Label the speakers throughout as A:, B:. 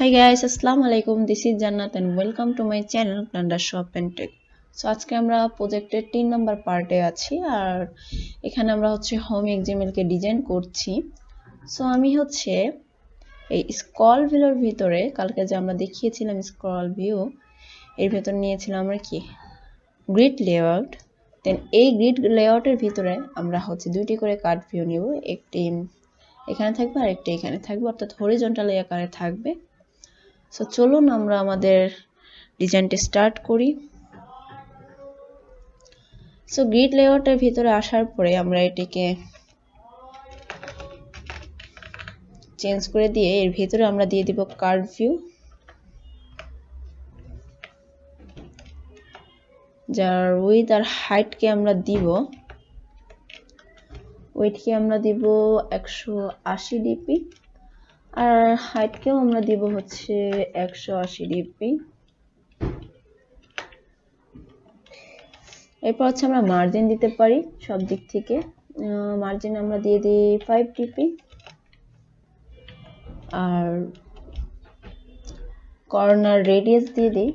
A: Hi guys, Assalamu alaikum. This is Jannat and welcome to my channel Planda Shop and Tech. So আজকে আমরা প্রজেক্টের 3 number পার্টে আছি আর এখানে আমরা হোম এক্সএমএল কে ডিজাইন করছি। সো আমি এই স্ক্রল ভিউর ভিতরে কালকে যে আমরা দেখিয়েছিলাম স্ক্রল ভিউ এর ভিতর নিয়েছিলাম আমরা কি গ্রিড লেআউট। দেন এই গ্রিড লেআউটের ভিতরে আমরা দুইটি করে কাট ভিউ নিব, একটি এখানে থাকবে আর একটি এখানে থাকবে, অর্থাৎ হরিজন্টাল আকারে থাকবে। সো চলুন আমরা আমাদের ডিজাইনটি স্টার্ট করি। সো গ্রিড লেআউটের ভিতরে আসার পরে আমরা এটিকে চেঞ্জ করে দিয়ে এর ভিতরে আমরা দিয়ে দিব কার্ভ ভিউ, যার উইথ আর হাইটকে আমরা দিব 180 ডিপি আর হাইটকেও আমরা দিব 180 ডিপি। এরপর আমরা মার্জিন দিতে পারি সব দিক থেকে। মার্জিন আমরা দিয়ে দিই 5 ডিপি আর কর্নার রেডিয়াস দিয়ে দিই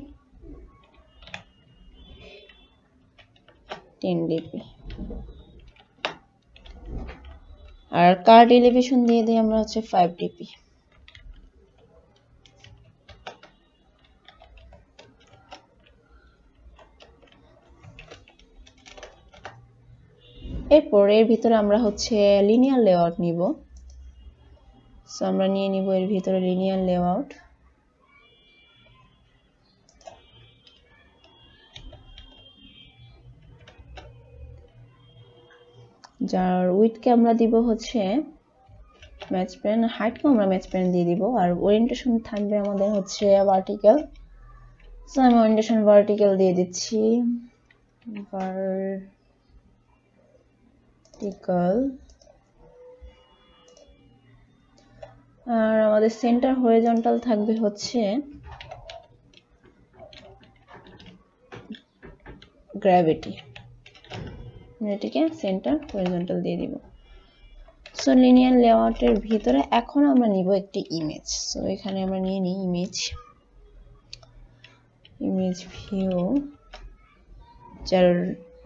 A: 10 ডিপি আর কার্ড এলিভেশন দিয়ে দিই আমরা 5 ডিপি। এরপর এর ভিতরে আমরা লিনিয়ার লেআউট নিব। সো আমরা নিয়ে নিব এর ভিতরে লিনিয়ার লেআউট, যার উইডথকে আমরা দিব ম্যাচ প্যান, হাইটকে আমরা ম্যাচ প্যান দিয়ে দিব আর ওরিয়েন্টেশন থাকবে আমাদের ভার্টিক্যাল। সো আমি ওরিয়েন্টেশন ভার্টিক্যাল দিয়ে দিচ্ছি, ভার্টিক্যাল। আর আমাদের সেন্টার হরিজন্টাল থাকবে গ্র্যাভিটি, এটিকে সেন্টার হরিজন্টাল দিয়ে দিব। সো লিনিয়ার লেআউটের ভিতরে এখন আমরা নিব একটি ইমেজ। সো এখানে আমরা নিয়ে নিই ইমেজ ভিউ, যার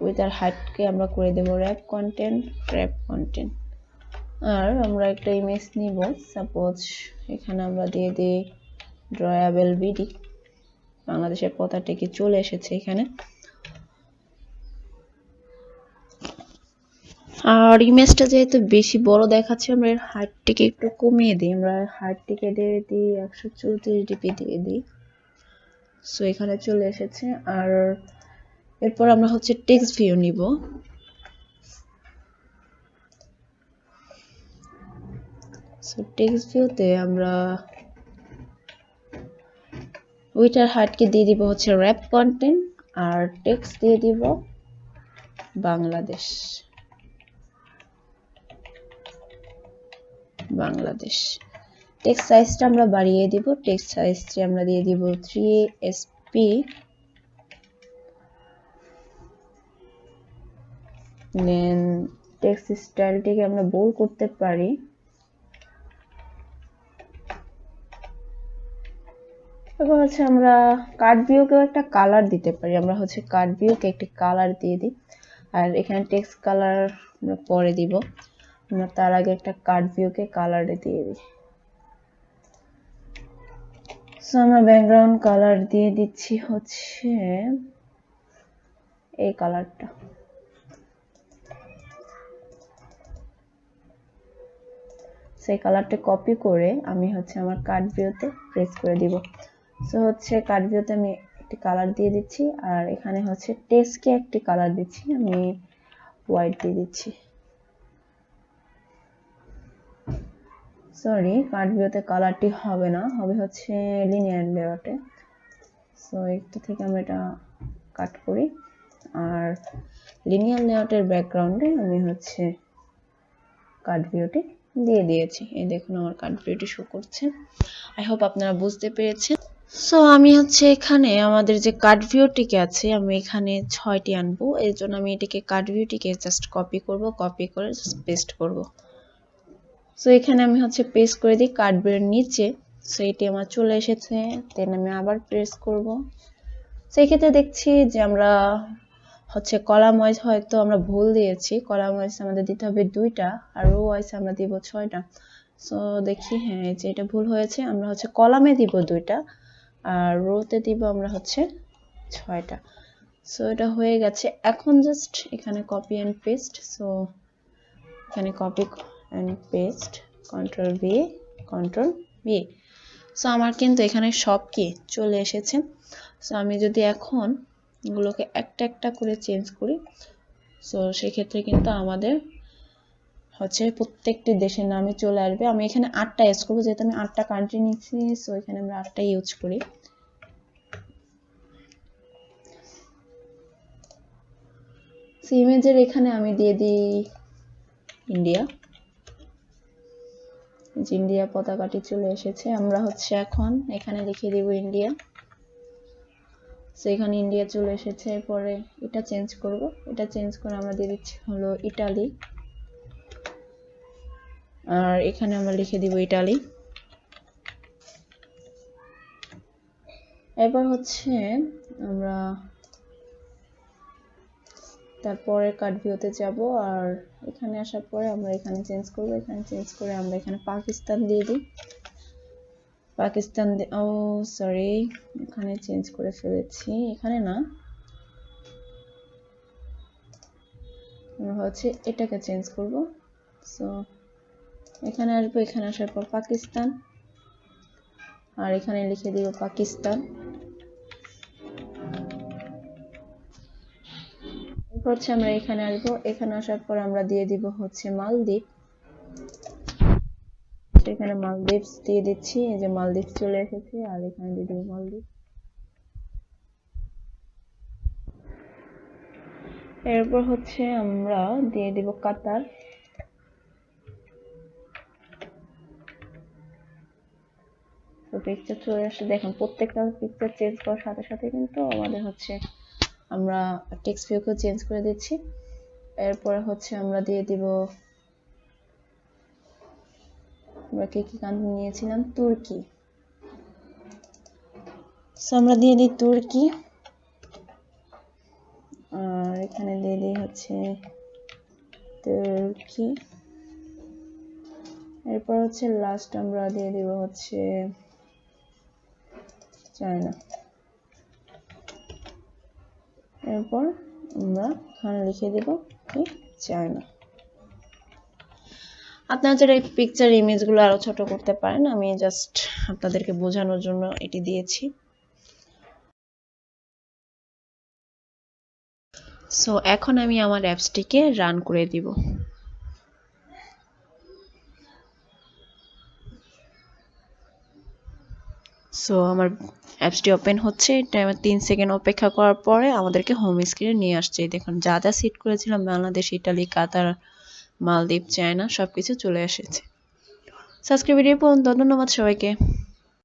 A: উইথ আর হাইটকে আমরা করে দেব র্যাপ কন্টেন্ট। আর আমরা একটা ইমেজ নিব, সাপোজ এখানে আমরা দিয়ে দিই ড্রয়াবল বিডি, বাংলাদেশের পতাকাটি চলে এসেছে এখানে। আর ইমেজটা যেহেতু বেশি বড় দেখাচ্ছে আমরা এর হাইটটিকে একটু কমিয়ে দিই, আমরা হাইটটিকে দিয়ে দিই 134 ডিপি দিয়ে দিই। সো এখানে চলে এসেছে। আর এরপর আমরা টেক্সট ভিউ নিব। সো টেক্সট ভিউতে আমরা উইথ আর হাইটকে দিয়ে দিব র্যাপ কন্টেন্ট আর টেক্সট দিয়ে দিব বাংলাদেশ। টেক্সট সাইজটা আমরা বাড়িয়ে দিব, টেক্সট সাইজটি আমরা দিয়ে দিব 3sp। দেন টেক্সট স্টাইলটিকে আমরা বোল্ড করতে পারি। এবার আমরা কার্ড ভিউকেও একটা কালার দিতে পারি, আমরা কার্ড ভিউকে একটি কালার দিয়ে দিই আর এখানে টেক্সট কালার আমরা পরে দিব, আমরা তার আগে একটা কার্ড ভিউকে কালার দিয়ে দিই। সো আমরা ব্যাকগ্রাউন্ড কালার দিয়ে দিচ্ছি এই কালারটা। সেই কালারটা কপি করে আমি আমার কার্ড ভিউতে প্রেস করে দিব। সো কার্ড ভিউতে আমি একটি কালার দিয়ে দিচ্ছি আর এখানে টেক্সটকে একটি কালার দিচ্ছি, আমি হোয়াইট দিয়ে দিচ্ছি। সরি, কার্ড ভিউতে কালারটি হবে না, হবে লিনিয়ার লেআউটে। সো একটু থেকে আমরা এটা কাট করি আর লিনিয়ার লেআউটের ব্যাকগ্রাউন্ডে আমি কার্ড ভিউটি দিয়ে দিয়েছি। এই দেখুন আমার কার্ড ভিউটি শো করছে। আই হোপ আপনারা বুঝতে পেরেছেন। সো আমি এখানে আমাদের যে কার্ড ভিউটিকে আছে আমি এখানে 6টি আনবো, এর জন্য আমি এটিকে কার্ড ভিউটিকে জাস্ট কপি করে জাস্ট পেস্ট করব। সো এখানে আমি পেস্ট করে দিই কার্ড ভিউর নিচে। সো এটি আমার চলে এসেছে। দেন আমি আবার প্রেস করব। সেই ক্ষেত্রে দেখছি যে আমরা হচ্ছে কলাম ওয়াইজ হয়তো আমরা ভুল দিয়েছি। কলাম ওয়াইজ আমাদের দিতে হবে 2টা আর রো ওয়াইজ আমরা দিব 6টা। সো দেখি হ্যাঁ যে এটা ভুল হয়েছে। আমরা হচ্ছে কলামে দিব 2টা আর রোতে দিব আমরা হচ্ছে 6টা। সো এটা হয়ে গেছে। এখন জাস্ট এখানে কপি এন্ড পেস্ট। সো এখানে copy and paste, control V, control V. So আমার কিন্তু এখানে সব কি চলে এসেছে। সো আমি যদি এখন এগুলোকে একটা একটা করে চেঞ্জ করি, সো সেক্ষেত্রে কিন্তু আমাদের হচ্ছে প্রত্যেকটি দেশের নামে চলে আসবে। আমি এখানে 8টা ইউজ করবো, যেহেতু আমি 8টা কান্ট্রি নিচ্ছি। সো এখানে আমরা 8টা ইউজ করি। ইমেজের এখানে আমি দিয়ে দিই ইন্ডিয়া। ইন্ডিয়া পতাকাটি চলে এসেছে। আমরা হচ্ছে এখন এখানে লিখে দিব ইন্ডিয়া। সো এখানে ইন্ডিয়া চলে এসেছে। এরপরে এটা চেঞ্জ করব। এটা চেঞ্জ করে আমরা দিয়ে দিচ্ছি হলো ইটালি। আর এখানে আমরা লিখে দিব ইটালি। এবার হচ্ছে আমরা তারপরে কাট ভিউতে যাব আর এখানে আসার পরে আমরা এখানে চেঞ্জ করব। এখানে চেঞ্জ করে আমরা এখানে পাকিস্তান দিয়ে দিই। পাকিস্তান ও সরি, এখানে চেঞ্জ করে ফেলেছি। এখানে না, আমরা হচ্ছে এটাকে চেঞ্জ করব। সো এখানে আসবো। এখানে আসার পর পাকিস্তান আর এখানে লিখে দিব পাকিস্তান। এরপর হচ্ছে আমরা এখানে আসবো। এখানে আসার পর আমরা দিয়ে দিব হচ্ছে মালদ্বীপ। এখানে মালদ্বীপ দিয়ে দিচ্ছি। এই যে মালদ্বীপ চলে এসেছে আর এখানে দিয়ে দিব মালদ্বীপ। এরপর হচ্ছে আমরা দিয়ে দিব কাতার। তো পিকচার চলে আসে। দেখুন প্রত্যেকটা পিকচার চেঞ্জ করার সাথে সাথে কিন্তু আমাদের হচ্ছে আমরা টেক্সট ভিউকে চেঞ্জ করে দিচ্ছি। এরপরে হচ্ছে আমরা দিয়ে দিব, আমরা কি কি কান্ট্রি নিয়েছিলাম, তুর্কি। সো আমরা দিয়ে দিই তুর্কি আর এখানে দিয়ে দিই হচ্ছে তুর্কি। এরপর হচ্ছে লাস্ট আমরা দিয়ে দিব হচ্ছে চায়না। এরপর আমরা এখানে লিখে দেব কি চায়না। আপনারা যারা এই পিকচার ইমেজগুলো আরো ছোট করতে পারেন, আমি জাস্ট আপনাদেরকে বোঝানোর জন্য এটি দিয়েছি। সো এখন আমি আমার অ্যাপসটিকে রান করে দিব। সো আমার অ্যাপসটি ওপেন হচ্ছে। এটা 3 সেকেন্ড অপেক্ষা করার পরে আমাদেরকে হোম স্ক্রিনে নিয়ে আসছে। দেখুন যা যা সিট করেছিলাম, বাংলাদেশ, ইটালি, কাতার, মালদ্বীপ, চায়না, সবকিছু চলে এসেছে। আজকের ভিডিও পর্যন্ত, ধন্যবাদ সবাইকে।